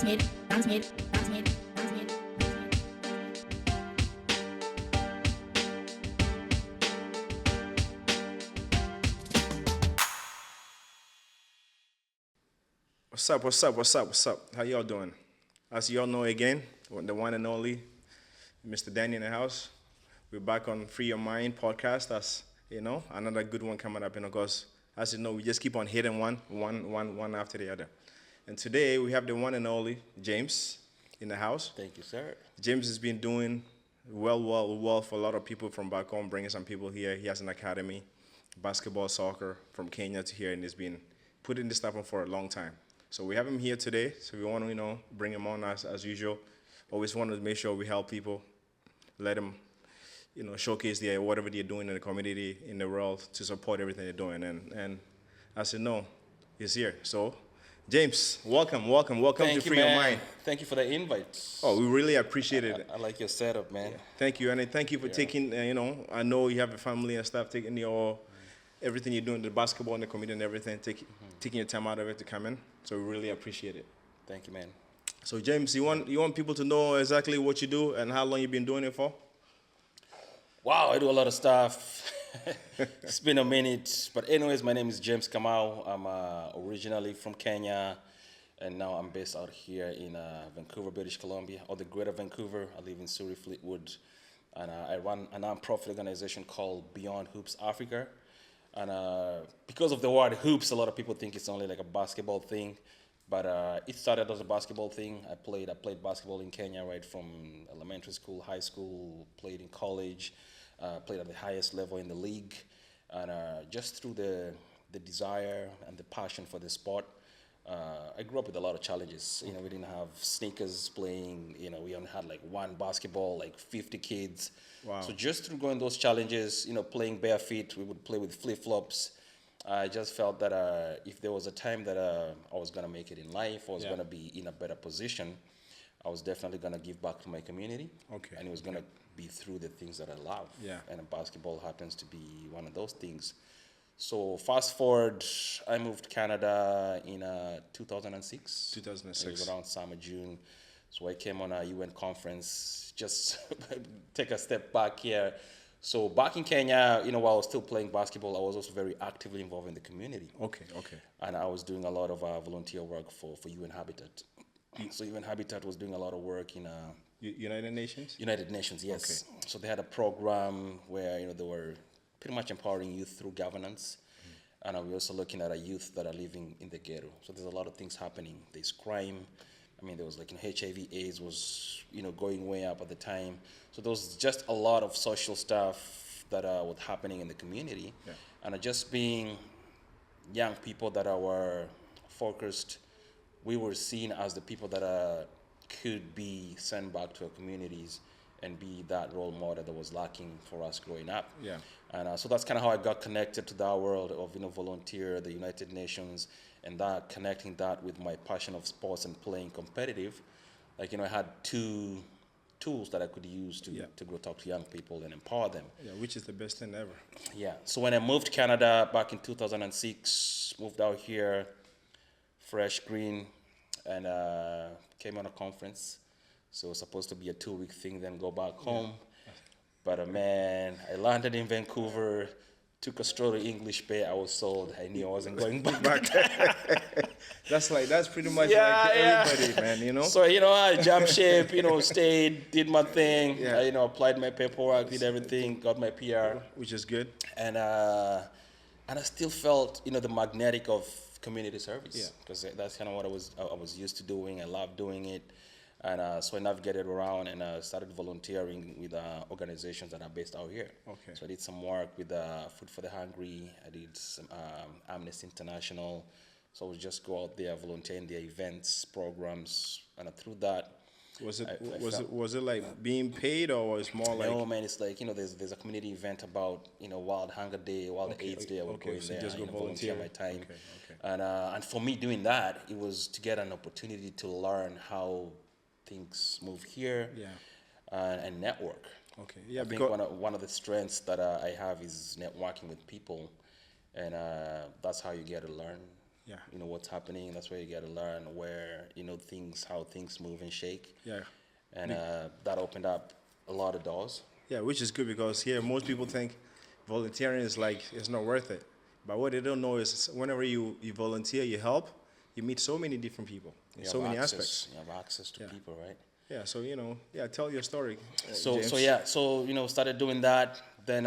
What's up? What's up? What's up? What's up? How y'all doing? As y'all know again, the one and only Mr. Danny in the house. We're back on Free Your Mind podcast. That's another good one coming up. Because as you know, we just keep on hitting one after the other. And today we have the one and only James in the house. Thank you, sir. James has been doing well for a lot of people from back home, bringing some people here. He has an academy, basketball, soccer from Kenya to here, and he's been putting this stuff on for a long time. So we have him here today. So we want to, bring him on as usual. Always want to make sure we help people, let them, showcase their whatever they're doing in the community, in the world, to support everything they're doing. And as you know, he's here. So, James, welcome Thank to you, Free Your man. Mind. Thank you for the invite. Oh, we really appreciate it. I like your setup, man. Thank you, and thank you for taking. I know you have a family and stuff, taking everything you're doing, the basketball and the community and everything, taking your time out of it to come in. So we really appreciate it. Thank you, man. So James, you want people to know exactly what you do and how long you've been doing it for? Wow, I do a lot of stuff. It's been a minute. But anyways, my name is James Camo. I'm originally from Kenya, and now I'm based out here in Vancouver, British Columbia, or the Greater Vancouver. I live in Surrey, Fleetwood, and I run a non-profit organization called Beyond Hoops Africa. And because of the word hoops, a lot of people think it's only like a basketball thing. But it started as a basketball thing. I played basketball in Kenya right from elementary school, high school, played in college, played at the highest level in the league. And just through the desire and the passion for the sport, I grew up with a lot of challenges. We didn't have sneakers playing. We only had like one basketball, like 50 kids. Wow. So just through going those challenges, playing bare feet, we would play with flip-flops. I just felt that if there was a time that I was going to make it in life, I was going to be in a better position, I was definitely going to give back to my community. Okay. And it was going to be through the things that I love. Yeah. And basketball happens to be one of those things. So fast forward, I moved to Canada in 2006. 2006. It was around summer, June. So I came on a UN conference, just take a step back here. So back in Kenya, while I was still playing basketball, I was also very actively involved in the community. Okay. And I was doing a lot of volunteer work for UN Habitat. So UN Habitat was doing a lot of work in United Nations? United Nations, yes. Okay. So they had a program where they were pretty much empowering youth through governance. And we're also looking at youth that are living in the ghetto. So there's a lot of things happening. There's crime. There was like HIV, AIDS was going way up at the time. So there was just a lot of social stuff that was happening in the community. Yeah. And just being young people that were focused, we were seen as the people that could be sent back to our communities and be that role model that was lacking for us growing up. Yeah. And so that's kind of how I got connected to that world of volunteer, the United Nations, and that connecting that with my passion of sports and playing competitive. I had two tools that I could use to go talk to young people and empower them. Yeah, which is the best thing ever. Yeah. So when I moved to Canada back in 2006, moved out here, fresh, green, and came on a conference. So it was supposed to be a 2-week thing, then go back home. But man, I landed in Vancouver, took a stroll to English Bay. I was sold. I knew I wasn't going back. That's pretty much like everybody, man. So I jumped ship, stayed, did my thing. Yeah. I applied my paperwork, did everything, got my PR, which is good. and I still felt the magnetic of community service because that's kind of what I was used to doing. I loved doing it. And so I navigated around and started volunteering with organizations that are based out here. Okay. So I did some work with Food for the Hungry. I did some Amnesty International. So I would just go out there, volunteer in their events, programs, and through that. Was it like being paid, or was it more like? No, man. It's like there's a community event about World Hunger Day, World AIDS Day. I would go in so there, just go volunteer my time. Okay. And for me doing that, it was to get an opportunity to learn how things move here, and network. Okay, yeah. I think one of the strengths that I have is networking with people, and that's how you get to learn Yeah. you know, what's happening. That's where you get to learn where, you know, how things move and shake. Yeah. And that opened up a lot of doors. Yeah, which is good because here most people think volunteering is like it's not worth it. But what they don't know is whenever you volunteer, you help, you meet so many different people in You so have many access. aspects. You have access to Yeah. people, right? Yeah, so yeah, tell your story, So James. yeah, so you know, started doing that. Then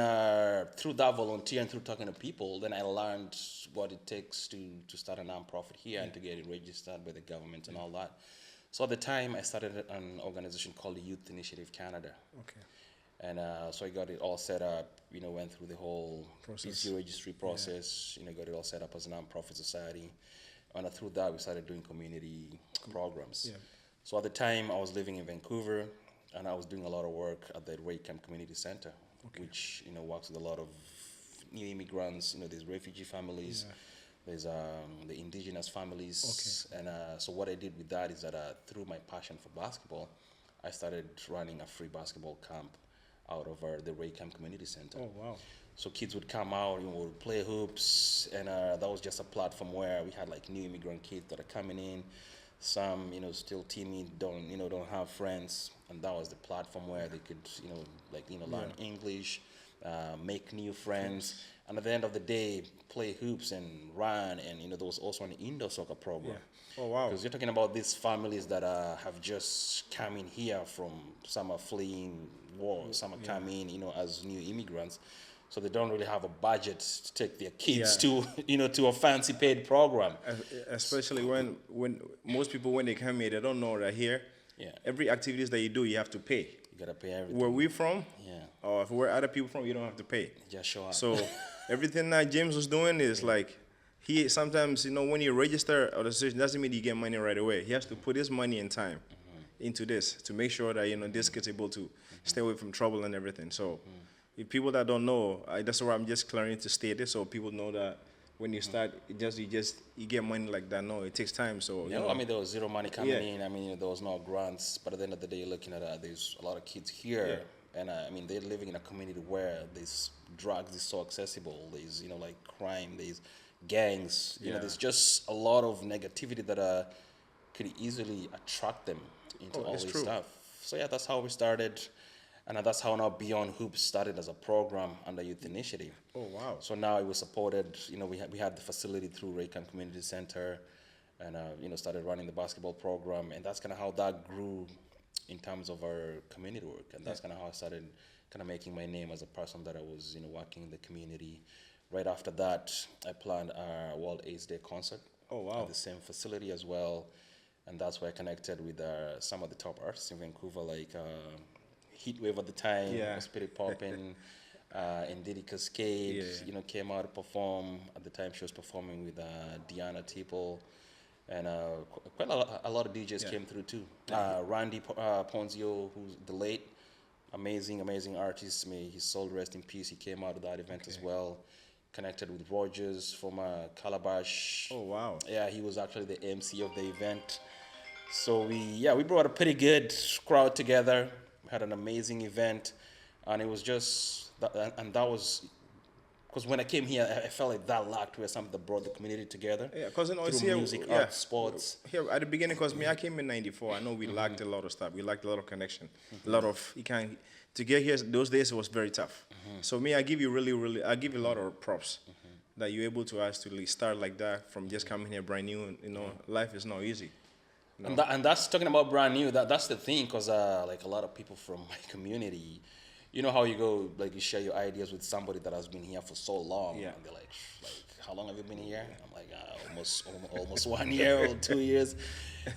through that volunteer and through talking to people, then I learned what it takes to start a nonprofit here and to get it registered by the government and all that. So at the time, I started an organization called the Youth Initiative Canada. Okay. And so I got it all set up, you know, went through the whole Process. PC registry process, you know, got it all set up as a nonprofit society. And through that, we started doing community programs. Yeah. So at the time, I was living in Vancouver, and I was doing a lot of work at the Camp Community Center, which, you know, works with a lot of new immigrants, you know, there's refugee families, there's the indigenous families. And so what I did with that is that through my passion for basketball, I started running a free basketball camp out of the Camp Community Center. Oh, wow. So kids would come out, you know, would play hoops, and that was just a platform where we had like new immigrant kids that are coming in. Some, you know, still timid, don't have friends, and that was the platform where they could, you know, learn English, make new friends, and at the end of the day, play hoops and run. And you know, there was also an indoor soccer program. Oh, wow. Because you're talking about these families that have just come in here from, some are fleeing war, some are coming, you know, as new immigrants. So they don't really have a budget to take their kids to, you know, to a fancy paid program. Especially when most people, when they come here, they don't know that here, every activities that you do, you have to pay. You gotta pay everything. Where we from, or if where other people from, you don't have to pay. Just show up. So everything that James was doing is like, he sometimes, you know, when you register an association, doesn't mean you get money right away. He has to put his money and time into this to make sure that, you know, this kid's able to stay away from trouble and everything. So if people that don't know, that's why I'm just clearing to state it so people know that when you start, you get money like that. No, it takes time. So you know, I mean, there was zero money coming in. I mean, you know, there was no grants. But at the end of the day, you're looking at there's a lot of kids here, and I mean, they're living in a community where there's drugs is so accessible. There's, you know, like crime. There's gangs. You know, there's just a lot of negativity that could easily attract them into all this stuff. So yeah, that's how we started. And that's how now Beyond Hoops started as a program under Youth Initiative. Oh, wow. So now it was supported, you know, we had the facility through Camp Community Center, and, you know, started running the basketball program. And that's kind of how that grew in terms of our community work. And that's kind of how I started kind of making my name as a person that I was, you know, working in the community. Right after that, I planned our World AIDS Day concert. Oh, wow. At the same facility as well. And that's where I connected with some of the top artists in Vancouver, like Heatwave at the time, was pretty popping. And Diddy Cascade, you know, came out to perform. At the time, she was performing with Deanna Tipple. And quite a lot of DJs came through too. Randy Ponzio, who's the late, amazing artist. May his soul rest in peace. He came out of that event as well. Connected with Rogers from Calabash. Oh, wow. Yeah, he was actually the MC of the event. So we brought a pretty good crowd together. We had an amazing event, and it was just that was because when I came here, I felt like that lacked where something that brought the community together. Yeah, because it's through here, music, art, sports. Here at the beginning, because I came in '94. I know we lacked a lot of stuff. We lacked a lot of connection, a lot of to get here. Those days it was very tough. So I give you I give you a lot of props that you're able to actually start like that from just coming here brand new. And, you know, life is not easy. No. And that's talking about brand new. That's the thing, because like a lot of people from my community, you know how you go, like you share your ideas with somebody that has been here for so long, and they're like, how long have you been here? And I'm like, almost 1 year or 2 years,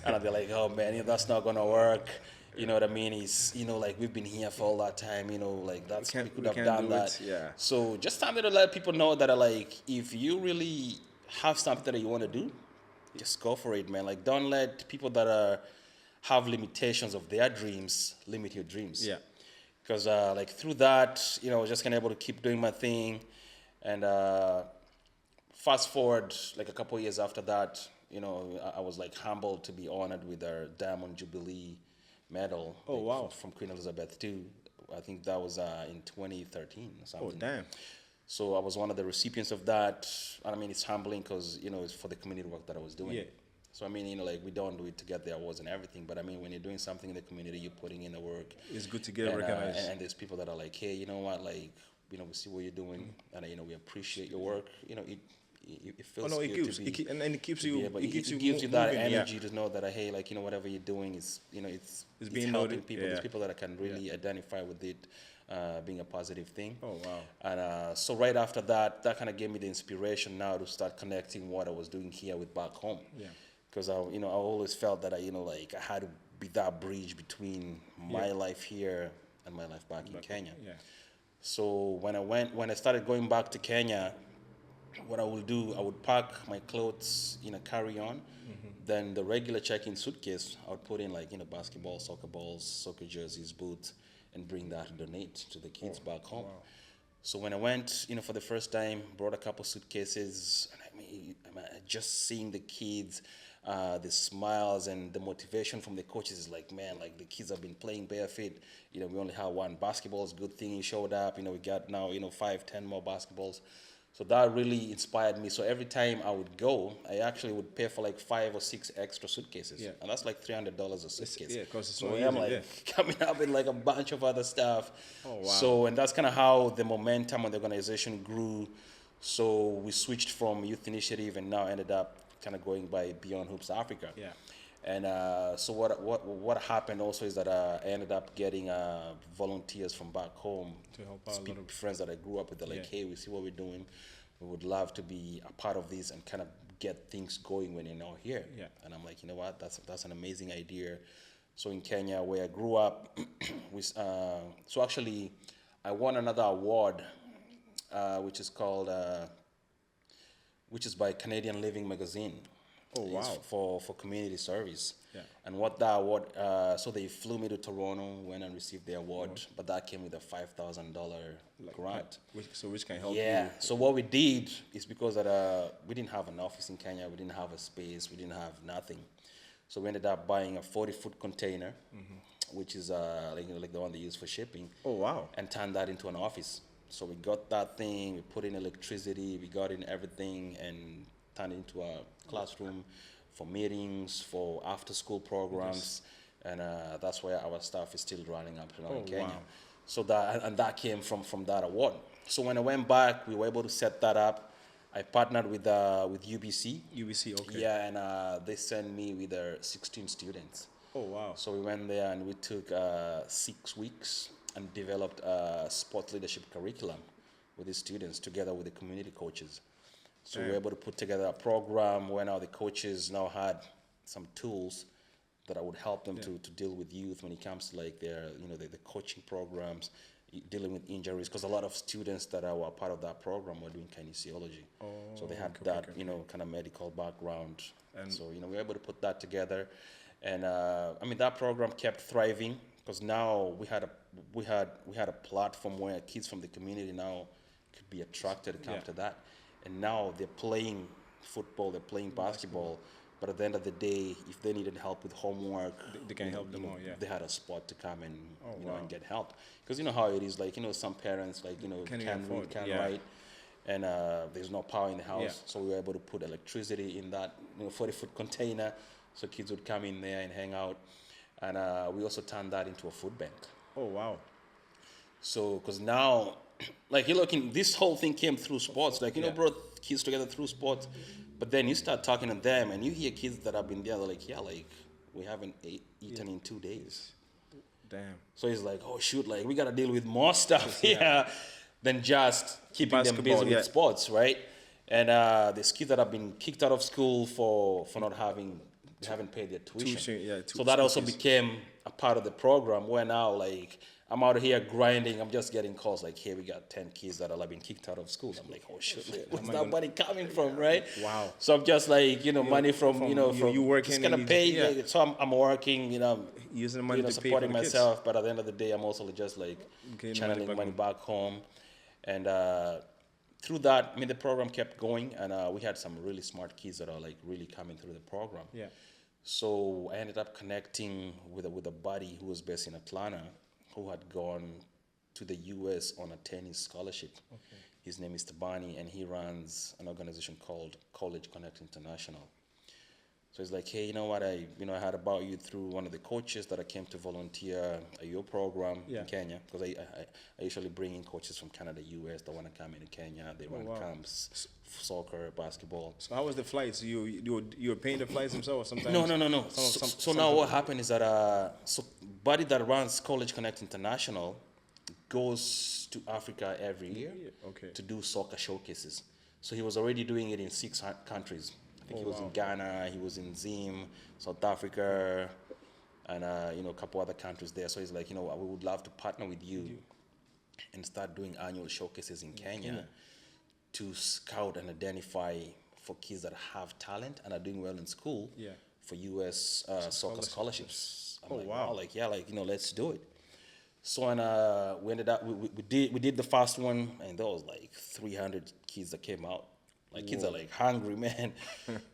and they're like, oh man, that's not gonna work. You know what I mean? It's, you know, like we've been here for all that time. You know, like we could have done that. So just time to let people know that like, if you really have something that you want to do, just go for it, man. Like, don't let people that have limitations of their dreams limit your dreams. Yeah. Because, like, through that, you know, I was just kind of able to keep doing my thing. And fast forward, like, a couple of years after that, you know, I was, like, humbled to be honored with our Diamond Jubilee medal. Oh, wow. From Queen Elizabeth II. I think that was in 2013 or something. Oh, damn. So I was one of the recipients of that. And I mean, it's humbling because, it's for the community work that I was doing. Yeah. So I mean, like we don't do it to get the awards and everything, but I mean, when you're doing something in the community, you're putting in the work. It's good to get And, recognized. and there's people that are like, hey, you know what, like, we see what you're doing, and we appreciate your work. It feels Oh no, it good gives, to be. and it keeps to be you. able- It keeps you. gives you that moving, yeah. energy to know that hey, like whatever you're doing is it's being helping noted, people. yeah. There's people that can really identify with it being a positive thing. Oh wow. And so right after that kind of gave me the inspiration now to start connecting what I was doing here with back home. Yeah. Because I always felt that I had to be that bridge between my life here and my life back in Kenya. Yeah. So when I started going back to Kenya, what I would do, I would pack my clothes in a carry-on. Then the regular check-in suitcase, I would put in like basketball, soccer balls, soccer jerseys, boots, and bring that and donate to the kids back home. Wow. So when I went, for the first time, brought a couple suitcases, and just seeing the kids, the smiles and the motivation from the coaches is like, man, like the kids have been playing barefoot. We only have one basketball. It's a good thing he showed up. We got now 5, 10 more basketballs. So that really inspired me. So every time I would go, I actually would pay for like 5 or 6 extra suitcases. Yeah. And that's like $300 a suitcase. Yeah, 'cause it's so not I'm easy, like yeah. coming up with like a bunch of other stuff. Oh, wow. So, and that's kind of how the momentum of the organization grew. So we switched from Youth Initiative and now ended up kind of going by Beyond Hoops Africa. Yeah. And so what happened also is that I ended up getting volunteers from back home To help out a lot of- friends that I grew up with. They're like, Yeah. hey, we see what we're doing. We would love to be a part of this and kind of get things going when you're not here. Yeah. And I'm like, you know what? That's an amazing idea. So in Kenya, where I grew up, so actually, I won another award, which is called, which is by Canadian Living Magazine. Oh, It's wow. for community service. Yeah. And what that award, so they flew me to Toronto, went and received the award, but that came with a $5,000 grant. Which can help Yeah. you. So what we did is because that we didn't have an office in Kenya, we didn't have a space, we didn't have nothing. So we ended up buying a 40-foot container, which is like the one they use for shipping, Oh wow. and turned that into an office. So we got that thing, we put in electricity, we got in everything, and turned it into a classroom for meetings, for after-school programs, and that's where our staff is still running up now in Kenya. wow. So that came from that award. So when I went back, we were able to set that up. I partnered with UBC. UBC, okay. Yeah, and they sent me with 16 students. Oh wow. So we went there and we took 6 weeks and developed a sport leadership curriculum with the students together with the community coaches. So we were able to put together a program where now the coaches now had some tools that I would help them to deal with youth when it comes to like their, the coaching programs, dealing with injuries, because a lot of students that were part of that program were doing kinesiology. So they had that, kind of medical background. And so, we were able to put that together. And that program kept thriving because now we had a platform where kids from the community now could be attracted to come to that. And now they're playing football, they're playing basketball, but at the end of the day, if they needed help with homework, They can help them out, yeah. they had a spot to come and wow. and get help. Because you know how it is, like some parents like Can't can't afford, read, can't yeah. write, and there's no power in the house, Yeah. so we were able to put electricity in that 40-foot container, so kids would come in there and hang out, and we also turned that into a food bank. Oh wow. So, because now, like you're looking, this whole thing came through sports. Like, brought kids together through sports. But then you start talking to them and you hear kids that have been there, they're like, yeah, like, we haven't eaten in 2 days. Damn. So it's like, oh, shoot, like, we got to deal with more stuff here than just keeping them busy with sports, right? And there's kids that have been kicked out of school for not having, they haven't paid their tuition. So that also became a part of the program where now, like, I'm out here grinding. I'm just getting calls like, hey, we got 10 kids that have been kicked out of school. I'm like, oh, shit, like, where's that money coming from, right? Wow. So I'm just like, money from you working, just gonna and pay. yeah. Like, so I'm working, Using the money to pay for supporting the kids. myself. But at the end of the day, I'm also just like Getting channeling money money back back home. And through that, the program kept going. And we had some really smart kids that are like really coming through the program. Yeah. So I ended up connecting with a buddy who was based in Atlanta, who had gone to the U.S. on a tennis scholarship. Okay. His name is Tabani, and he runs an organization called College Connect International. So it's like, hey, you know what? I heard about you through one of the coaches that I came to volunteer at your program in Kenya, because I usually bring in coaches from Canada, US that want to come into Kenya. They run camps, soccer, basketball. So how was the flights? You were paying the flights themselves sometimes? No. So now what happened is that so Buddy that runs College Connect International goes to Africa every year to do soccer showcases. So he was already doing it in 6 countries. I think he was in Ghana, he was in Zim, South Africa, and a couple other countries there. So he's like, we would love to partner with you and start doing annual showcases in Kenya to scout and identify for kids that have talent and are doing well in school for US soccer scholarships. I'm let's do it. So we ended up we did the first one, and there was like 300 kids that came out. Like kids are like hungry, man.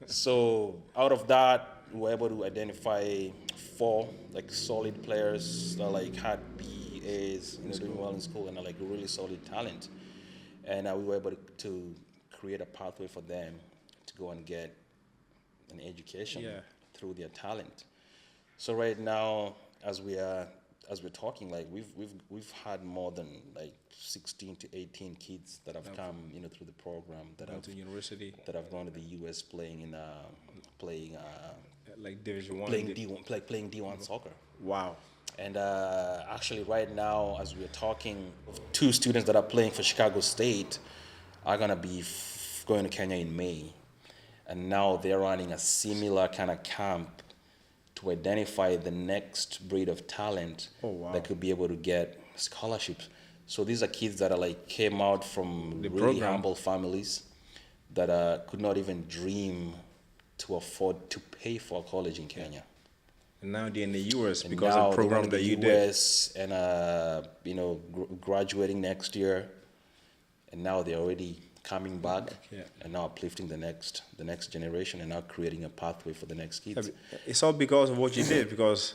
So out of that, we were able to identify 4 like solid players that like had BAs, doing well in school, and are like really solid talent. And we were able to create a pathway for them to go and get an education through their talent. So right now, as we're talking, like we've had more than like 16 to 18 kids that have come, through the program that have to university, that have gone to the US playing like Division 1, playing D1 soccer. Wow. And actually, right now, as we're talking, 2 students that are playing for Chicago State are gonna be going to Kenya in May, and now they're running a similar kind of camp to identify the next breed of talent that could be able to get scholarships. So these are kids that are like came out from really humble families that could not even dream to afford to pay for college in Kenya. And now they're in the US because of the program that you did. And graduating next year, and now they're already coming back and now uplifting the next generation and now creating a pathway for the next kids. It's all because of what you did, because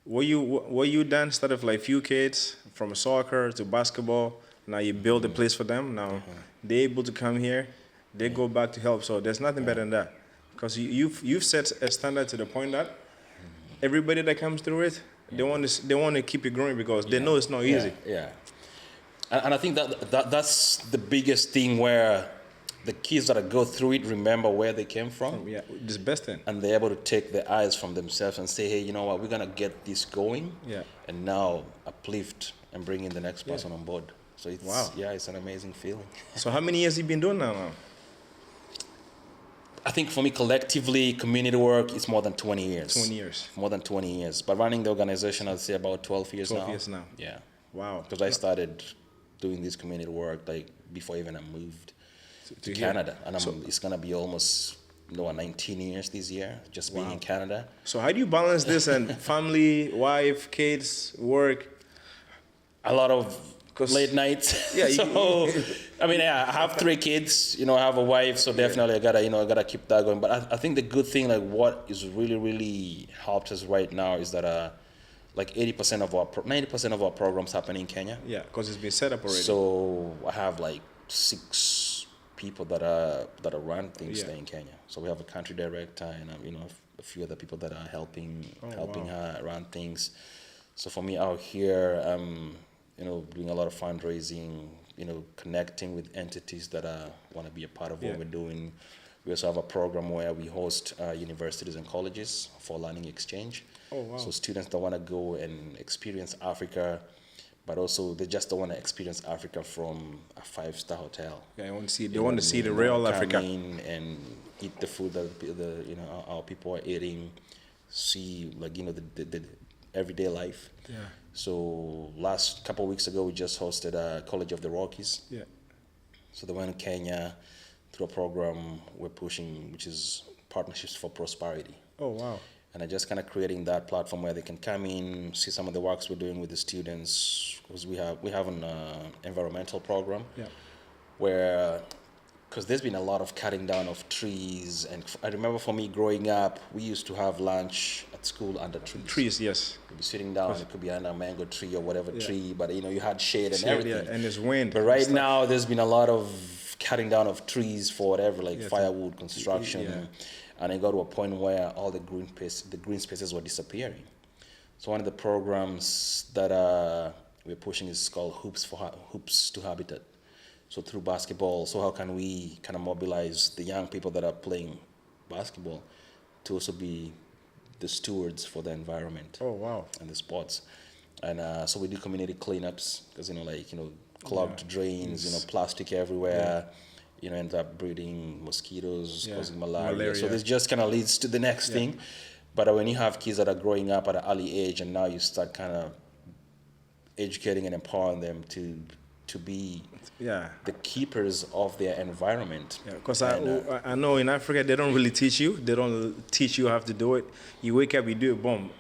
what you done started like few kids from soccer to basketball. Now you build a place for them. Now they're able to come here, they go back to help. So there's nothing better than that, because you've set a standard to the point that everybody that comes through it, they want to keep it growing, because they know it's not easy. And I think that's the biggest thing, where the kids that go through it remember where they came from. Yeah, this best thing. And they're able to take their eyes from themselves and say, hey, you know what, we're going to get this going. Yeah. And now uplift and bring in the next person on board. So it's, it's an amazing feeling. So how many years have you been doing that now? I think for me, collectively, community work is more than 20 years. 20 years. More than 20 years. But running the organization, I'd say about 12 years now. 12 years now. Yeah. Wow. Because I started doing this community work like before even I moved to Canada. And it's going to be almost 19 years this year, just being in Canada. So how do you balance this and family, wife, kids, work? A lot of late nights. Yeah. I have 3 kids, I have a wife, so definitely I gotta keep that going. But I think the good thing, like what is really, really helped us right now is that like 90% of our programs happen in Kenya. Yeah, because it's been set up already. So I have like 6 people that run things there in Kenya. So we have a country director and a few other people that are helping her run things. So for me out here, doing a lot of fundraising, connecting with entities that want to be a part of what we're doing. We also have a program where we host universities and colleges for learning exchange. Oh, wow. So students that want to go and experience Africa, but also they just don't want to experience Africa from a 5-star hotel. Yeah, they want to see the real Africa. Come in and eat the food that our people are eating, see the everyday life. Yeah. So last couple of weeks ago, we just hosted a College of the Rockies. Yeah. So they went to Kenya through a program we're pushing, which is Partnerships for Prosperity. Oh, wow. And I just kind of creating that platform where they can come in, see some of the works we're doing with the students, because we have an environmental program where because there's been a lot of cutting down of trees, and I remember for me growing up, we used to have lunch at school under trees. Trees, yes. You'd be sitting down, it could be under a mango tree or whatever Yeah. tree, but you had shade and Shade, everything. yeah, and it's wind. But and right stuff. now, there's been a lot of cutting down of trees for whatever, like Yeah, firewood, construction, yeah. and it got to a point where all the green spaces were disappearing. So one of the programs that we're pushing is called Hoops to Habitat. So through basketball, so how can we kind of mobilize the young people that are playing basketball to also be the stewards for the environment Oh, wow. and the sports? And so we do community cleanups because clogged drains, plastic everywhere. Ends up breeding mosquitoes, Yeah. causing malaria. So Malaria. this just kind of leads to the next thing. But when you have kids that are growing up at an early age, and now you start kind of educating and empowering them to be Yeah. the keepers of their environment. Yeah, because And, I know in Africa they don't really teach you. They don't teach you how to do it. You wake up, you do it, boom.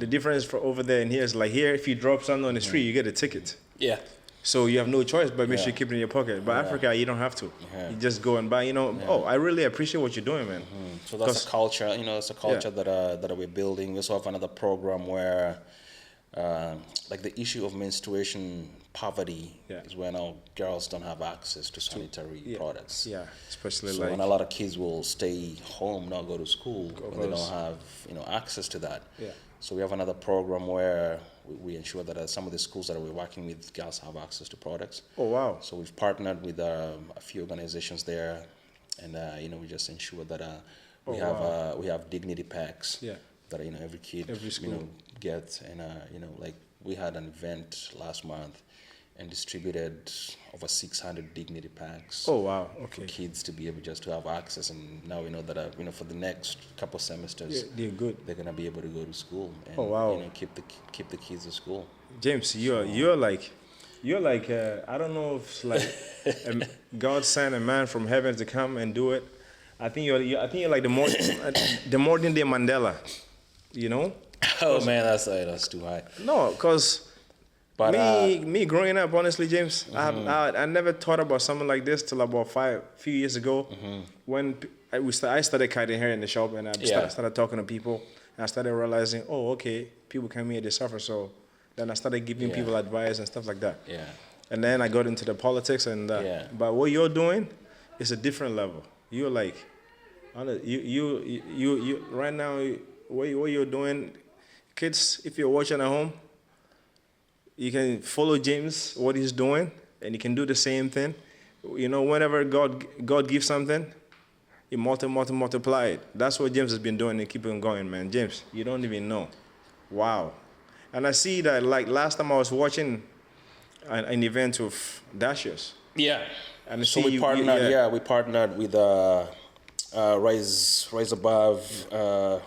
The difference for over there and here is like here, if you drop something on the street, you get a ticket. Yeah. So you have no choice but make sure Yeah. you keep it in your pocket. But Africa, you don't have to. Yeah. You just go and buy. Oh, I really appreciate what you're doing, man. So that's a culture, that's a culture that we're building. We also have another program where, like the issue of menstruation poverty is when our girls don't have access to sanitary products. Yeah, especially So like when a lot of kids will stay home, not go to school, when they Because- don't have access to that. Yeah. So we have another program where we ensure that some of the schools that we're working with, girls have access to products. Oh, wow. So we've partnered with a few organizations there, and we just ensure that we have dignity packs. Yeah. That every kid Every school. gets, and like we had an event last month, and distributed over 600 dignity packs. Oh, wow. For Okay. kids to be able just to have access, and now we know that for the next couple semesters, Yeah, they're good. they're gonna be able to go to school and Oh, wow. keep the kids at school. James, you're like I don't know if it's like God sent a man from heaven to come and do it. I think you're like the modern day Mandela. Oh man, that's too high. No, because But me growing up, honestly, James, I never thought about something like this till about few years ago, when I started cutting hair in the shop, and I started talking to people, and I started realizing, oh, okay, people come here, they suffer, so then I started giving people advice and stuff like that. Yeah. And then I got into the politics, and but what you're doing is a different level. You're like, you right now, what you're doing, kids, if you're watching at home, you can follow James, what he's doing, and you can do the same thing. Whenever God gives something, he multiply it. That's what James has been doing and keep on going, man. James, you don't even know. Wow. And I see that, like, last time I was watching an event with Dashiers. Yeah. And So see we you- partnered. We partnered with Rise Above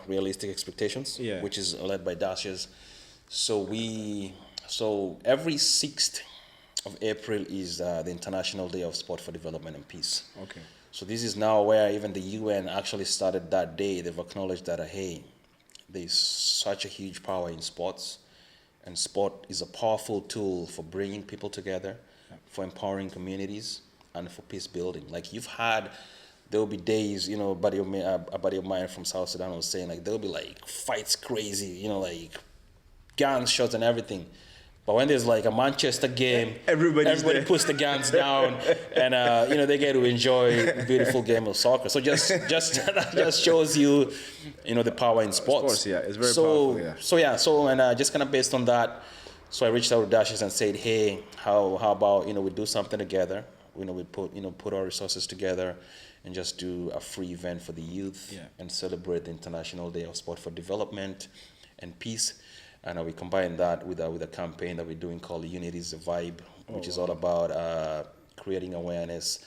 Realistic Expectations, which is led by Dashiers. So every 6th of April is the International Day of Sport for Development and Peace. Okay. So this is now where even the UN actually started that day. They've acknowledged that, hey, there's such a huge power in sports, and sport is a powerful tool for bringing people together, for empowering communities, and for peace building. Like there'll be days, a buddy of mine from South Sudan was saying, like, there'll be like fights crazy, like gunshots and everything. But when there's like a Manchester game, everybody there. puts the guns down, and they get to enjoy a beautiful game of soccer. So just that just shows you, the power in sports. Sports, yeah, it's very powerful. Yeah. So just kind of based on that, so I reached out to Dashes and said, hey, how about we do something together? We put our resources together and just do a free event for the youth and celebrate the International Day of Sport for Development and Peace. And we combine that with a campaign that we're doing called Unity is the Vibe, which is all about creating awareness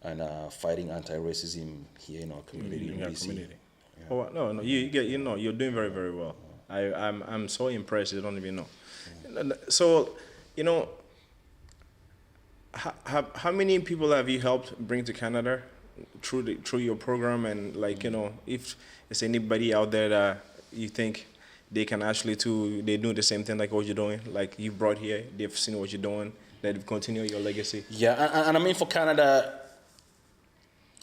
and fighting anti-racism here in our community in BC. Community. Yeah. Oh no, you're doing very, very well. I'm so impressed. You don't even know. So, how many people have you helped bring to Canada through your program? And if there's anybody out there that you think they can actually they do the same thing like what you're doing, like you brought here, they've seen what you're doing, they've continued your legacy. Yeah, and I mean for Canada,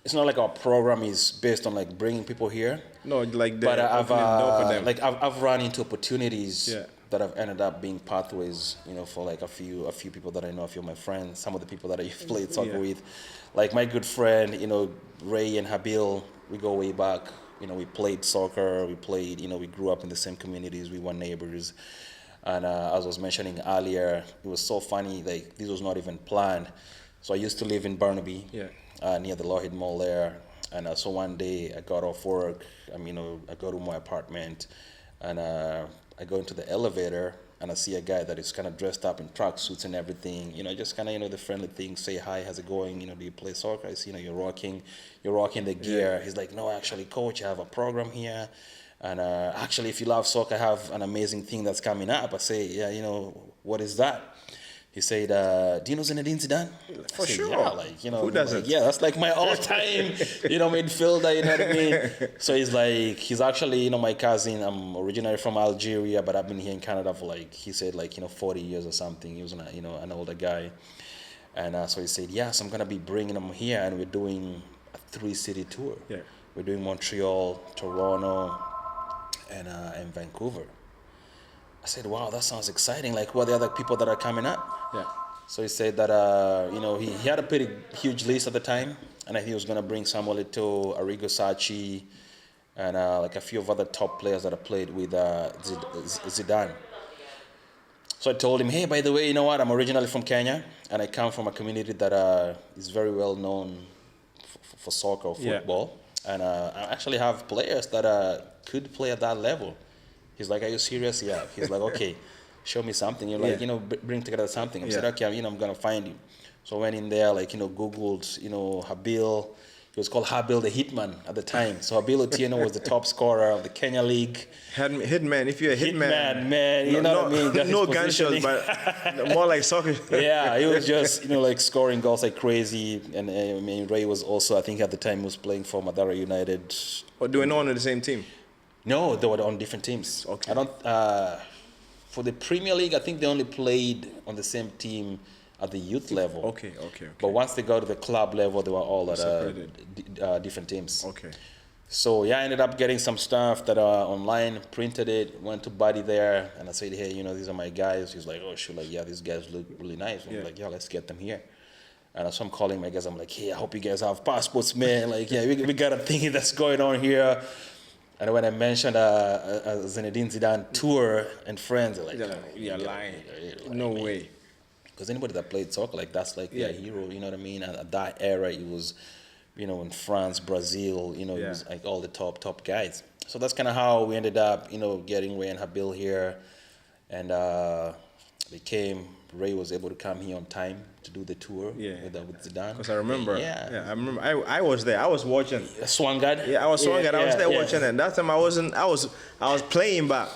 it's not like our program is based on like bringing people here. No, like But the I've opening door for them. like I've run into opportunities Yeah. that have ended up being pathways, for like a few people that I know, a few of my friends, some of the people that I played soccer Yeah. with, like my good friend, Ray and Habil. We go way back. We played soccer. We played. We grew up in the same communities. We were neighbors. And as I was mentioning earlier, it was so funny. Like this was not even planned. So I used to live in Burnaby, Yeah. near the Lougheed Mall there. And so one day I got off work. I go to my apartment, and I go into the elevator, and I see a guy that is kind of dressed up in tracksuits and everything. Just kind of the friendly thing. Say hi, how's it going? Do you play soccer? I see you're rocking the gear. Yeah. He's like, no, actually, coach, I have a program here. And actually, if you love soccer, I have an amazing thing that's coming up. I say, yeah, what is that? He said, do you know Zinedine Zidane? For I said, sure. Yeah, like, Who doesn't? yeah, that's like my all-time, midfielder, you know what I mean? So he's like, he's actually, my cousin. I'm originally from Algeria, but I've been here in Canada for he said 40 years or something. He was an older guy. And so he said, yes, I'm going to be bringing him here, and we're doing a 3-city tour. Yeah. We're doing Montreal, Toronto, and Vancouver. I said, wow, that sounds exciting. Like, what are the other people that are coming up? Yeah. So he said that, he had a pretty huge list at the time, and I think he was going to bring Samuel Eto'o, Arrigo Sacchi, and like a few of other top players that I played with Zidane. So I told him, hey, by the way, you know what? I'm originally from Kenya, and I come from a community that is very well known for soccer or football. Yeah. And I actually have players that could play at that level. He's like, are you serious? Yeah. He's like, okay, show me something. You're like, bring together something. I said, okay, I'm going to find you. So I went in there, Googled, Habil. He was called Habil the Hitman at the time. So Habil Otieno was the top scorer of the Kenya League. Hitman, if you're a hitman. Man, you know what I mean? That's no gunshots, but more like soccer. Yeah, he was just, scoring goals like crazy. And Ray was also, I think at the time, he was playing for Madara United. Or do we know on the same team? No, they were on different teams. Okay. I don't. For the Premier League, I think they only played on the same team at the youth level. Okay. But once they got to the club level, they were all at different teams. Okay. So yeah, I ended up getting some stuff that online, printed it, went to Buddy there, and I said, hey, these are my guys. He's like, oh, sure, yeah, these guys look really nice. I'm like, yeah, let's get them here. And so I'm calling my guys. I'm like, hey, I hope you guys have passports, man. Like, yeah, we got a thing that's going on here. And when I mentioned a Zinedine Zidane tour and friends, they're like, you're lying. No way. Because anybody that played soccer, that's their hero, you know what I mean? And at that era, it was, in France, Brazil, it was like all the top guys. So that's kind of how we ended up, getting Ray and Habil here. And Ray was able to come here on time to do the tour with Zidane. Because I remember. Yeah, I remember. I was there. I was watching. Swangard. Yeah, I was Swangard. I was there watching it. That time I wasn't. I was playing, but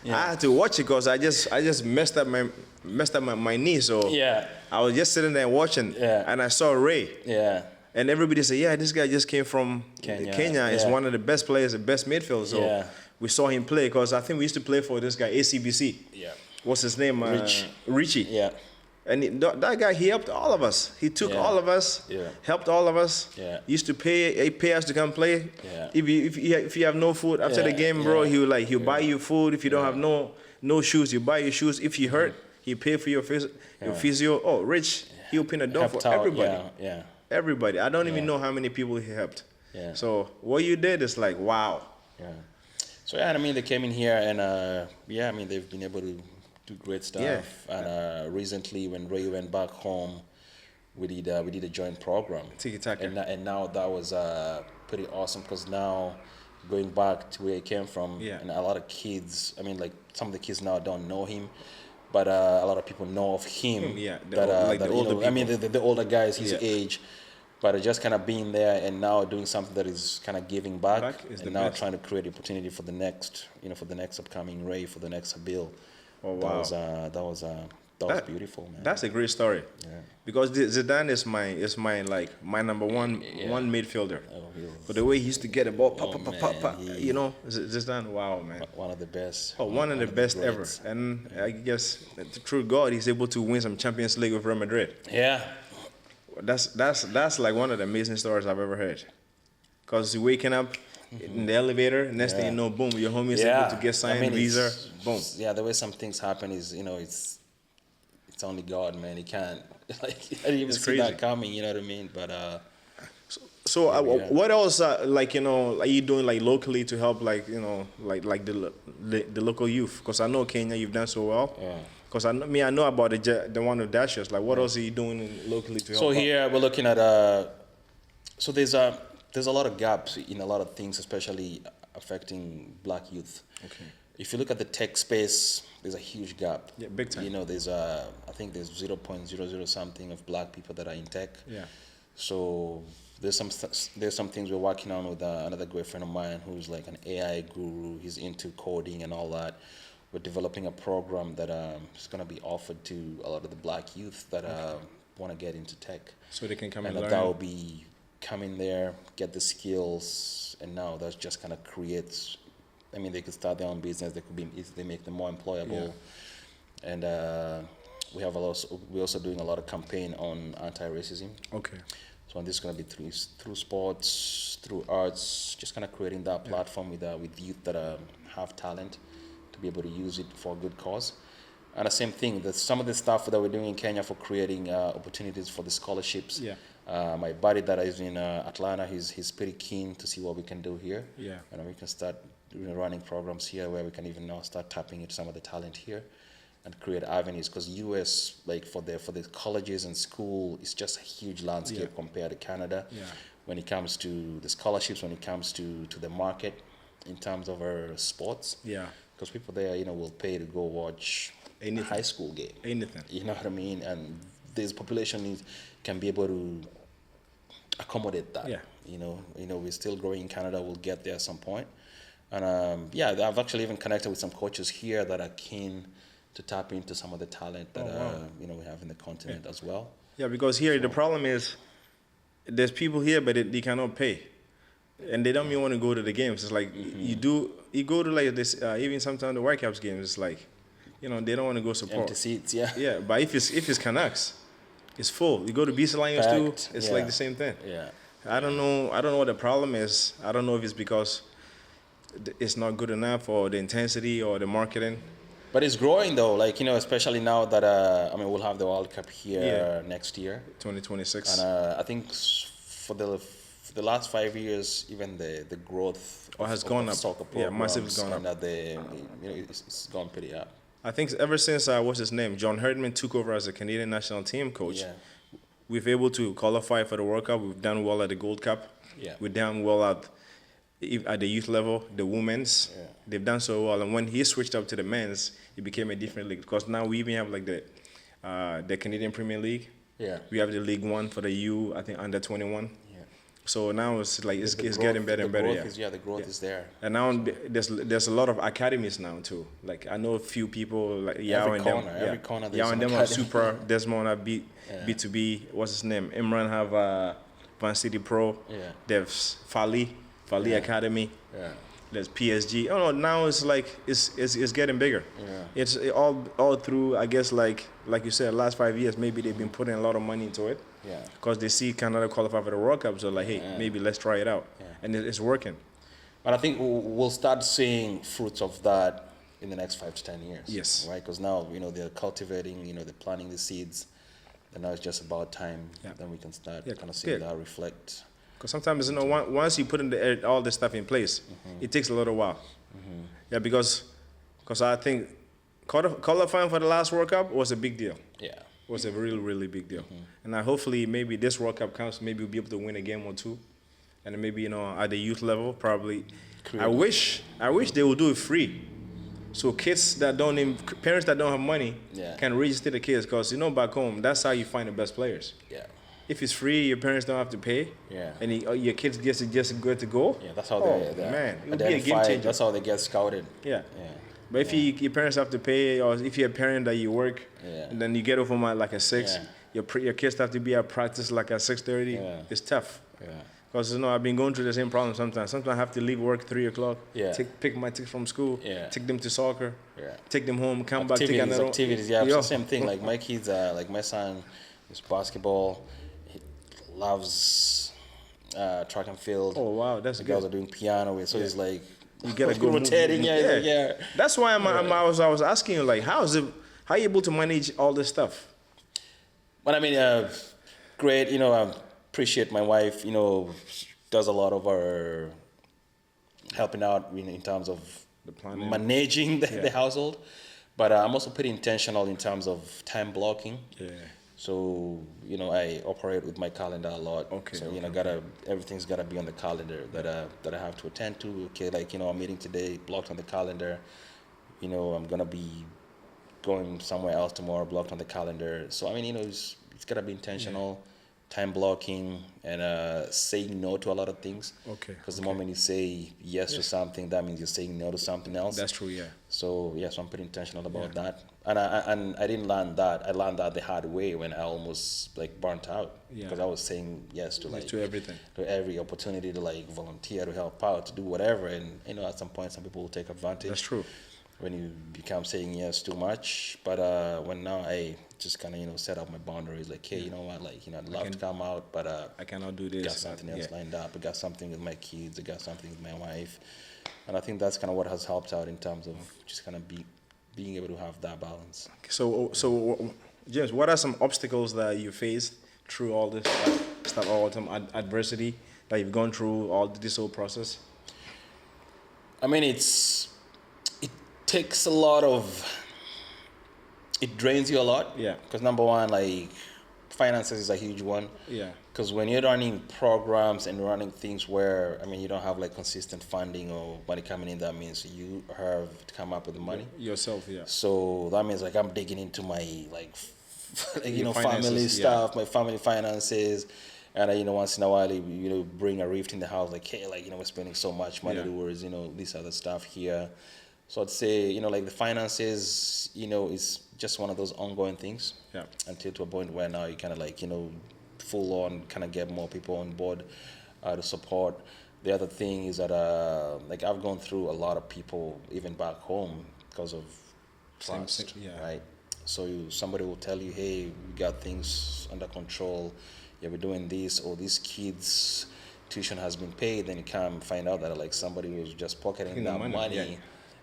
I had to watch it because I just messed up my knee. So I was just sitting there watching. Yeah. And I saw Ray. Yeah. And everybody said, yeah, this guy just came from Kenya. He's one of the best players, the best midfield. So we saw him play because I think we used to play for this guy, ACBC. Yeah. What's his name? Richie. Yeah. And that guy, he helped all of us. He took all of us, helped all of us. Yeah. Used to pay us to come play. Yeah. If you have no food after the game, bro, he'll buy you food. If you don't have no shoes, he'll buy you shoes. If you hurt, he'll pay for your physio. Oh, Rich, he'll open the door for everybody. Yeah. Everybody. I don't even know how many people he helped. Yeah. So what you did is like, wow. Yeah. So they came in here and they've been able to do great stuff. Yeah. And recently, when Ray went back home, we did a joint program. Tiki-taka. And now that was pretty awesome because now going back to where he came from, and a lot of kids. Some of the kids now don't know him, but a lot of people know of him. Yeah. The older people. The older guys his age. But just kind of being there and now doing something that is kind of giving back and now trying to create opportunity for the next, for the next upcoming Ray, for the next Habil. Oh wow, that was beautiful, man. That's a great story. Yeah. Because Zidane is my number one midfielder. Oh, but the way he used to get the ball, Zidane, wow, man. One of the best. Oh, one of the best ever. And I guess through God, he's able to win some Champions League with Real Madrid. Yeah. That's like one of the amazing stories I've ever heard. Cause you're waking up in the elevator, next thing you know, boom, your homie is able to get signed visa, boom. Yeah, the way some things happen is, it's only God, man. He can't, like, I didn't even see crazy. that coming, you know what I mean? But So yeah. what else like are you doing like locally to help like like the local youth? Cause I know Kenya, you've done so well. Yeah. Cause I know about the one with Dashers. Like what else are you doing locally to help? So out? here we're looking at so there's a lot of gaps in a lot of things, especially affecting black youth. Okay. If you look at the tech space, there's a huge gap. Yeah, big time. You know, I think there's 0.00 something of black people that are in tech. Yeah. So there's some things we're working on with another great friend of mine who's like an AI guru. He's into coding and all that. We're developing a program that is going to be offered to a lot of the black youth that want to get into tech. So they can come and And learn. that will be come in there, get the skills, and now that just kind of creates. I mean, they could start their own business. They make them more employable, and we're also doing a lot of campaign on anti-racism. Okay. So this is going to be through sports, through arts, just kind of creating that platform with youth that have talent to be able to use it for a good cause. And the same thing, some of the stuff that we're doing in Kenya for creating opportunities for the scholarships. Yeah. My buddy that is in Atlanta, he's pretty keen to see what we can do here. Yeah. And we can start running programs here where we can even now start tapping into some of the talent here and create avenues, because US, like for the colleges and school, it's just a huge landscape compared to Canada. Yeah. When it comes to the scholarships, when it comes to the market in terms of our sports. Yeah. Because people there, will pay to go watch a high school game. Anything. You know what I mean? And this population can be able to accommodate that. Yeah. We're still growing in Canada. We'll get there at some point. And I've actually even connected with some coaches here that are keen to tap into some of the talent that we have in the continent as well. Yeah, because here the problem is there's people here, but they cannot pay, and they don't even want to go to the games. It's like you go to like this even sometimes the Whitecaps games. It's like they don't want to go support. Empty seats, yeah. Yeah, but if it's Canucks, it's full. You go to BC Lions too, it's like the same thing. Yeah. I don't know what the problem is. I don't know if it's because it's not good enough, or the intensity, or the marketing. But it's growing though, like especially now that we'll have the World Cup here next year, 2026. and I think for the last 5 years, even the growth has gone up. Soccer programs, massively gone up. And it's gone pretty up. I think ever since what's his name, John Herdman took over as a Canadian national team coach, we've able to qualify for the World Cup. We've done well at the Gold Cup. Yeah. We've done well at the youth level, the women's. Yeah. They've done so well. And when he switched up to the men's, it became a different league, because now we even have like the Canadian Premier League. Yeah. We have the League One for the U, I think under 21. Yeah. So now it's like it's growth, getting better and better. The growth is there. And now there's a lot of academies now too. Like I know a few people like Every corner there's Yao an and them are academy. super. Desmond have B2B. What's his name? Imran have Van City Pro. Yeah. There's Fali Academy. Yeah. There's PSG. Oh no, now it's like it's getting bigger. Yeah. It's all through. I guess like you said, last 5 years maybe they've been putting a lot of money into it. Yeah. Because they see Canada qualify for the World Cup, so like, hey, maybe let's try it out, and it's working. But I think we'll start seeing fruits of that in the next 5 to 10 years. Yes. Right? Because now, they're cultivating, they're planting the seeds. And now it's just about time. Then we can start kind of seeing that reflect. Because sometimes, once you put all this stuff in place, it takes a little while. Yeah, because I think qualifying for the last World Cup was a big deal. Yeah. Was a really, really big deal. And hopefully maybe this World Cup comes, maybe we'll be able to win a game or two. And then maybe, at the youth level, probably. I wish they would do it free. So parents that don't have money can register the kids, because, back home, that's how you find the best players. Yeah. If it's free, your parents don't have to pay. Yeah. And your kids just good to go. Yeah, that's how they man, it would be a game changer. That's how they get scouted. Yeah. But if your parents have to pay, or if you're a parent that you work, and then you get off home at like at 6, your kids have to be at practice like at 6:30. It's tough. Yeah. Because I've been going through the same problem sometimes. Sometimes I have to leave work 3 o'clock. Yeah. Pick my kids from school. Yeah. Take them to soccer. Yeah. Take them home. Come back. Take another Activities. Yeah. It's the same thing. Like my kids, like my son, is basketball. loves track and field. Oh wow, that's The good. girls are doing piano with, so it's like You get a good rotating. move. Yeah, it's like, yeah. That's why I was asking you like, how are you able to manage all this stuff? But I mean, great. You know, I appreciate my wife. You know, does a lot of our helping out in terms of The planning. managing the household. But I'm also pretty intentional in terms of time blocking. Yeah. So, you know, I operate with my calendar a lot. Okay, So, you know, everything's gotta be on the calendar that I have to attend to. Okay, like, you know, I'm meeting today, blocked on the calendar. You know, I'm gonna be going somewhere else tomorrow, blocked on the calendar. So, I mean, you know, it's gotta be intentional, time blocking, and saying no to a lot of things. Okay. Because the moment you say yes to something, that means you're saying no to something else. That's true. Yeah. So yes, I'm pretty intentional about that, and I didn't learn that. I learned that the hard way when I almost like burnt out Yeah. because I was saying yes to like To everything. to every opportunity to like volunteer, to help out, to do whatever, and you know at some point some people will take advantage. That's true. When you become saying yes too much, but when now I just kind of set up my boundaries, like hey, you know what, like I'd love to come out, but I cannot do this. got something else lined up. I got something with my kids. I got something with my wife. And I think that's kind of what has helped out in terms of just kind of being able to have that balance. So, James, what are some obstacles that you faced through all this stuff, all the adversity that you've gone through, all this whole process? I mean, it takes a lot of, it drains you a lot. Yeah. Because number one, like finances is a huge one. Yeah. Because when you're running programs and running things where, I mean, you don't have like consistent funding or money coming in, that means you have to come up with the money. Yourself, yeah. So that means like I'm digging into my like, Your family finances, stuff, my family finances. And once in a while, bring a rift in the house, like, hey, like, we're spending so much money towards, this other stuff here. So I'd say, like the finances, is just one of those ongoing things. Yeah. Until to a point where now you kind of like, full on kind of get more people on board to support. The other thing is that, like I've gone through a lot of people, even back home, because of trust, right? So somebody will tell you, hey, we got things under control. Yeah, we're doing this, or these kids' tuition has been paid. Then you come find out that like somebody was just pocketing that money,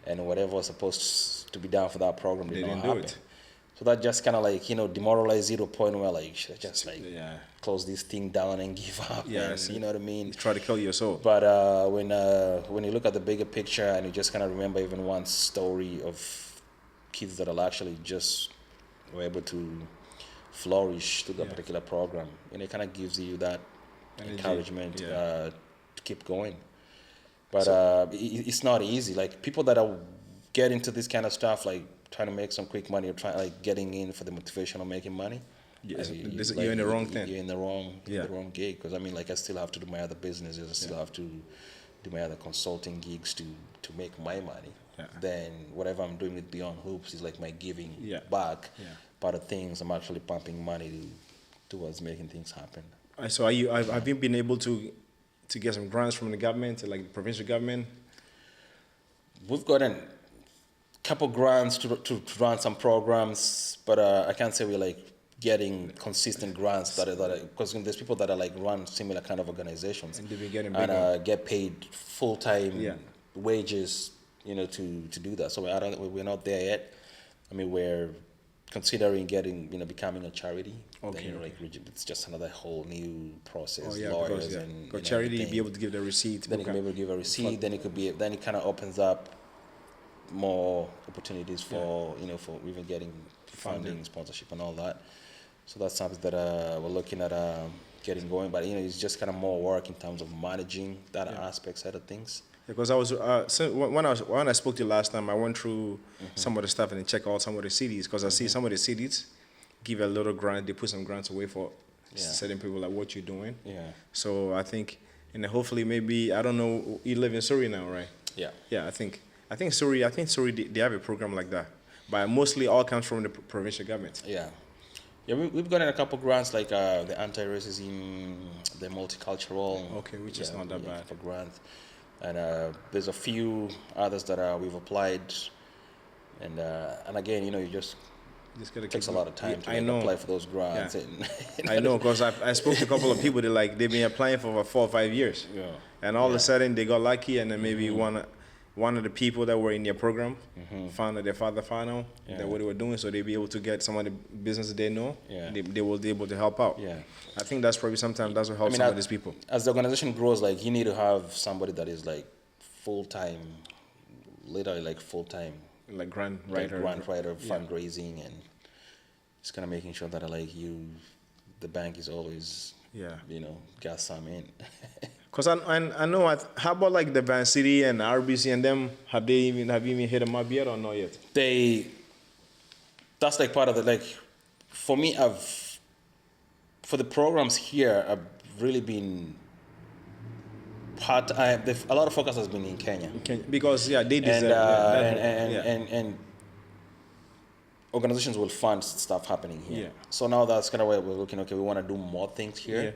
and whatever was supposed to be done for that program didn't happen. So that just kind of like demoralized you to a point where like should I just like close this thing down and give up? Yeah, and, you know what I mean? Try to kill your soul. But when you look at the bigger picture and you just kind of remember even one story of kids that are actually just were able to flourish to that particular program, and it kind of gives you that encouragement to keep going. But it's not easy. Like people that are get into this kind of stuff, like trying to make some quick money or trying like getting in for the motivation of making money. Yes, like, you're in the wrong thing. You're in the wrong gig. Because I mean, like I still have to do my other businesses. I still have to do my other consulting gigs to make my money. Yeah. Then whatever I'm doing with Beyond Hoops is like my giving back. Yeah. Part of things I'm actually pumping money towards making things happen. So have you been able to get some grants from the government, like the provincial government? We've gotten couple grants to run some programs, but I can't say we're like getting consistent grants that because there's people that are like run similar kind of organizations and they've been getting bigger. And get paid full-time wages, to do that. So we're not there yet. I mean, we're considering becoming a charity. Okay. Then, like it's just another whole new process. Oh, yeah, lawyers because, and charity, you'd be able to give the receipt. Then you can be able to give a receipt. Then it kind of opens up more opportunities for for even getting funding, sponsorship, and all that. So that's something that we're looking at getting going. But it's just kind of more work in terms of managing that aspect side of things. Because I was when I spoke to you last time, I went through some of the stuff and checked out some of the cities because I see some of the cities give a little grant. They put some grants away for certain people, like what you're doing. Yeah. So I think, and hopefully maybe I don't know. You live in Surrey now, right? Yeah. Yeah. I think Surrey they have a program like that, but mostly all comes from the provincial government. Yeah, we've gotten a couple grants like the anti-racism, the multicultural. Okay, which is not that bad for grants, and there's a few others that we've applied, and again, you just Just gotta It takes a keep lot of time going. to I like, know. apply for those grants. Yeah. And, I know, because I spoke to a couple of people that like they've been applying for about 4 or 5 years, Yeah. and all of a Yeah. sudden they got lucky, and then maybe one of the people that were in their program found that their father found out that what they were doing, so they'll be able to get some of the business they know. Yeah. They will be able to help out. Yeah. I think that's probably sometimes that's what helps some of these people. As the organization grows, like you need to have somebody that is like full time, literally like full time, Like grant like writer. grant writer, fundraising, and just kind of making sure that like the bank is always, got some in. Cause I know. How about like the Van City and RBC and them? Have you even hit them up yet or not yet? That's like part of the, like, for me, for the programs here, I've really been a lot of focus has been in Kenya. Because they deserve. And organizations will fund stuff happening here. Yeah. So now that's kind of where we're looking. Okay, we want to do more things here. Yeah.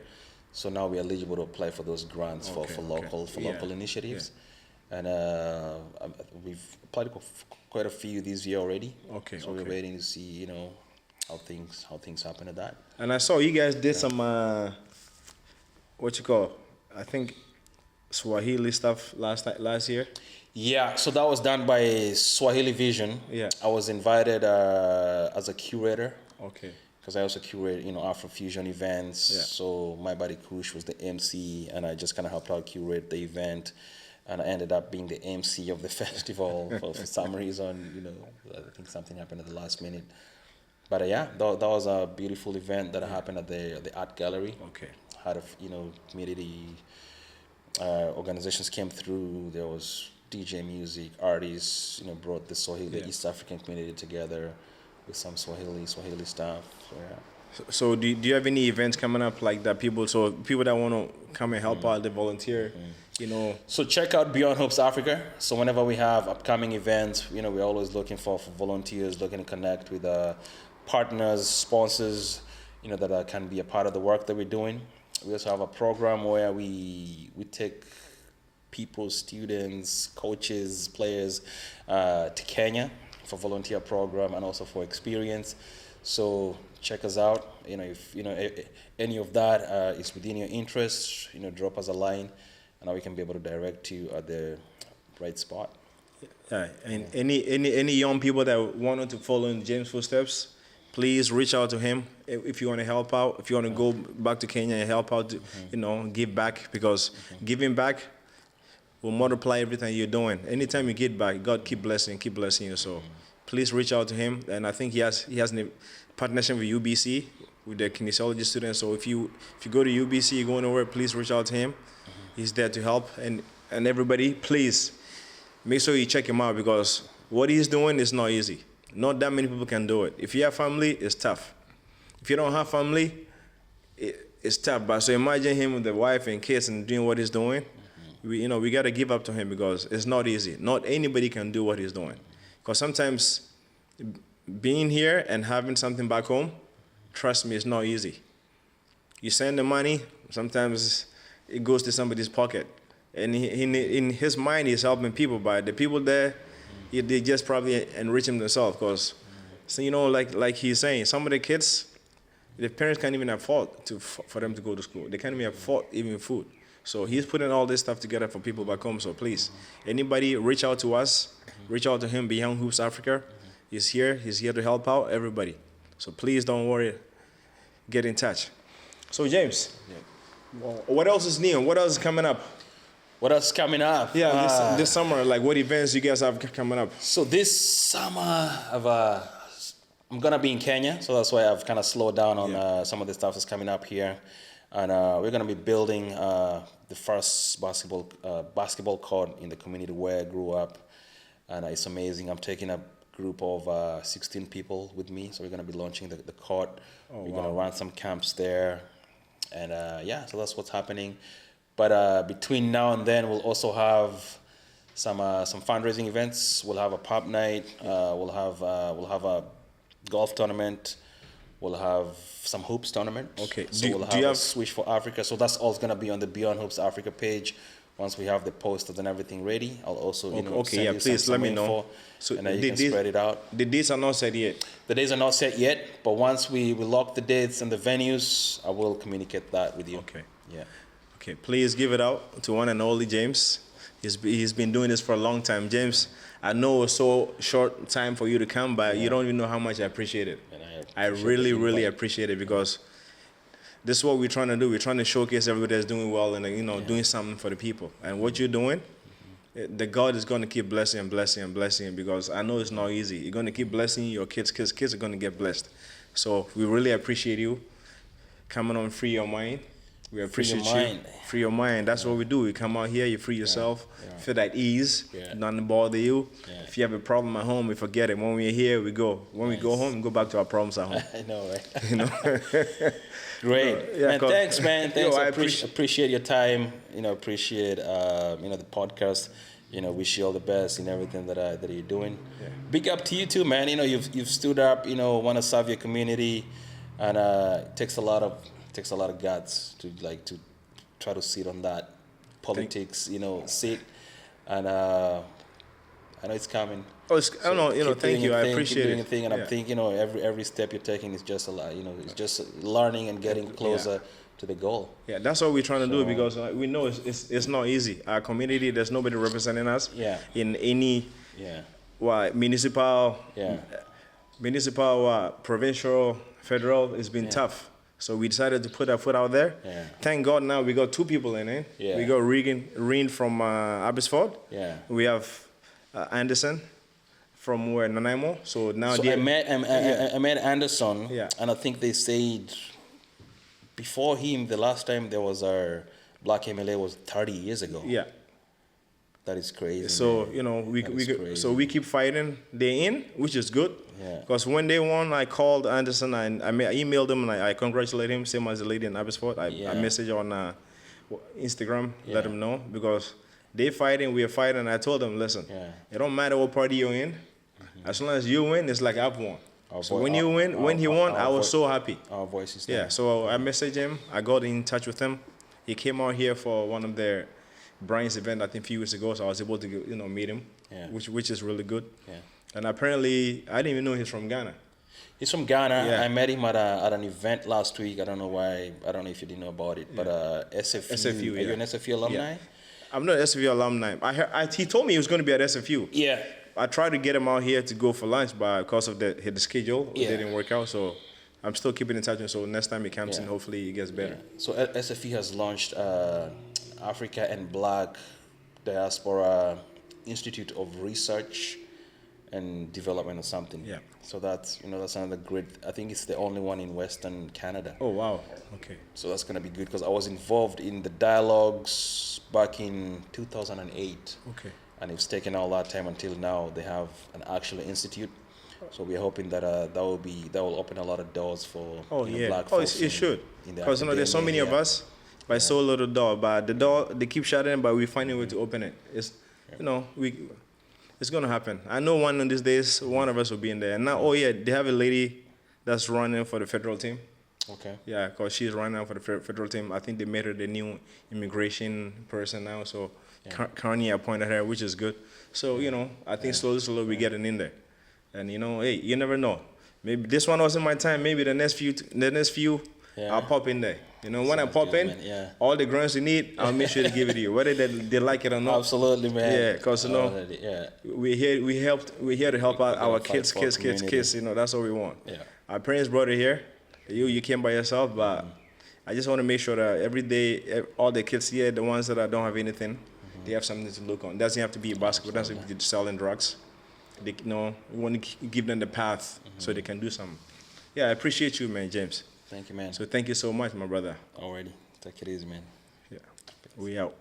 So now we're eligible to apply for those grants for local initiatives, and we've applied for quite a few this year already. Okay. So we're waiting to see, how things happen at that. And I saw you guys did some what you call, I think, Swahili stuff last year. Yeah, so that was done by Swahili Vision. Yeah. I was invited as a curator. Okay. Because I also curate, Afrofusion events. Yeah. So my buddy Kush was the MC, and I just kind of helped out curate the event, and I ended up being the MC of the festival for some reason. I think something happened at the last minute. But yeah, that was a beautiful event that happened at the art gallery. Okay. Had community organizations came through. There was DJ music, artists. Brought the Swahili East African community together with some Swahili stuff. So, yeah. So do you have any events coming up like that? People that want to come and help out, they volunteer. So check out Beyond Hopes Africa. So whenever we have upcoming events, we're always looking for volunteers, looking to connect with partners, sponsors, that can be a part of the work that we're doing. We also have a program where we take people, students, coaches, players to Kenya for volunteer program and also for experience. So check us out. If any of that is within your interest, drop us a line, and we can be able to direct you at the right spot. Yeah, and any young people that wanted to follow in James' footsteps, please reach out to him if you want to help out. If you want to go back to Kenya and help out, give back, because giving back will multiply everything you're doing. Anytime you give back, God keep blessing you. So please reach out to him. And I think he has a partnership with UBC, with the kinesiology students. So if you go to UBC, you go nowhere, please reach out to him. He's there to help. And everybody, please make sure you check him out, because what he's doing is not easy. Not that many people can do it. If you have family, it's tough. If you don't have family, it's tough. But so imagine him with the wife and kids and doing what he's doing. We got to give up to him, because it's not easy. Not anybody can do what he's doing. Because sometimes being here and having something back home, trust me, it's not easy. You send the money, sometimes it goes to somebody's pocket. And in his mind, he's helping people, but the people there, they just probably enrich him themselves. Because, like he's saying, some of the kids, the parents can't even afford for them to go to school. They can't even afford even food. So he's putting all this stuff together for people back home. So please, anybody reach out to us, reach out to him, Beyond Hoops Africa. He's here to help out everybody. So please don't worry, get in touch. So James, what else is new? What else is coming up? What else is coming up? Yeah, this summer, like what events you guys have coming up? So this summer, I'm gonna be in Kenya, so that's why I've kind of slowed down on some of the stuff that's coming up here. And we're going to be building the first basketball court in the community where I grew up. And it's amazing. I'm taking a group of 16 people with me. So we're going to be launching the court. We're going to run some camps there. And so that's what's happening. But between now and then, we'll also have some fundraising events. We'll have a pub night. We'll have a golf tournament. We'll have some hoops tournament. Okay. So we'll have a Swish for Africa. So that's all going to be on the Beyond Hoops Africa page. once we have the posters and everything ready, I'll also Okay, send yeah, you please let me info, know. So and then you can spread it out. The dates are not set yet. The dates are not set yet, but once we lock the dates and the venues, I will communicate that with you. Okay. Yeah. Okay, please give it out to one and only James. He's been doing this for a long time. James, I know it's so short time for you to come, but you don't even know how much I appreciate it. And I really, really appreciate it because this is what we're trying to do. We're trying to showcase everybody that's doing well and doing something for the people. And what you're doing, the God is going to keep blessing and blessing and blessing because I know it's not easy. You're going to keep blessing your kids. Kids are going to get blessed. So we really appreciate you coming on Free Your Mind. We appreciate you. Free your mind. That's what we do. You come out here, you free yourself, feel at ease, nothing bother you. If you have a problem at home, we forget it. When we're here, we go. When we go home, we go back to our problems at home. I know, right? Great. Man, thanks, man. Thanks. I appreciate your time. Appreciate the podcast. Wish you all the best in everything that you're doing. Yeah. Big up to you too, man. You've stood up. Want to serve your community, and it takes a lot of guts to try to sit on that politics, seat, and I know it's coming. Oh, I know, thank you. I appreciate it. Thing, and I'm thinking, every step you're taking is just a lot. It's just learning and getting closer to the goal. Yeah, that's what we're trying to do because we know it's not easy. Our community, there's nobody representing us. Yeah. In any. Yeah. Municipal. Yeah. Municipal, provincial, federal, it's been tough. So we decided to put our foot out there. Yeah. Thank God now we got two people in it. Yeah. We got Reen from Abbotsford. Yeah. We have Anderson from Nanaimo. So now I met Anderson. Yeah. And I think they said before him the last time there was our Black MLA was 30 years ago. Yeah. That is crazy. So we keep fighting. They're in, which is good. Because when they won, I called Anderson and I emailed him and I congratulated him, same as the lady in Abbotsford. I messaged on Instagram, let him know because they fighting, we are fighting. And I told them, listen, it don't matter what party you're in, as long as you win, it's like I've won. So when you win, when he won, I was so happy. Our voices. Yeah. So I messaged him. I got in touch with him. He came out here for one of their Brian's event, I think a few weeks ago, so I was able to meet him, which is really good. Yeah. And apparently, I didn't even know he's from Ghana. He's from Ghana. Yeah. I met him at an event last week. I don't know why. I don't know if you didn't know about it, but SFU. Are you an SFU alumni? Yeah. I'm not an SFU alumni. He told me he was going to be at SFU. Yeah. I tried to get him out here to go for lunch, but because of the schedule, it didn't work out. So I'm still keeping in touch. And so next time he comes in, hopefully he gets better. Yeah. So SFU has launched Africa and Black Diaspora Institute of Research and Development or something. Yeah. So that's another great. I think it's the only one in Western Canada. Oh wow. Okay. So that's gonna be good because I was involved in the dialogues back in 2008. Okay. And it's taken all that time until now. They have an actual institute. So we're hoping that that will open a lot of doors for Black folks. It should. Because there's so many of us. By so little door, but the door they keep shutting, but we find a way to open it. It's it's gonna happen. I know one of these days, one of us will be in there. And now, they have a lady that's running for the federal team. Okay. Yeah, because she's running out for the federal team. I think they made her the new immigration person now. So Carney appointed her, which is good. So I think slowly we're getting in there. And hey, you never know. Maybe this one wasn't my time. Maybe the next few, I'll pop in there. When I pop in, all the grants you need, I'll make sure to give it to you, whether they like it or not. Absolutely, man. Yeah, because we're here to help out our kids. That's what we want. Yeah. Our parents brought it here. You came by yourself, but I just want to make sure that every day, all the kids here, the ones that don't have anything, they have something to look on. It doesn't have to be a basketball. It doesn't have to be selling drugs. We want to give them the path so they can do something. Yeah, I appreciate you, man, James. Thank you, man. So thank you so much, my brother. Alrighty. Take it easy, man. Yeah. We out.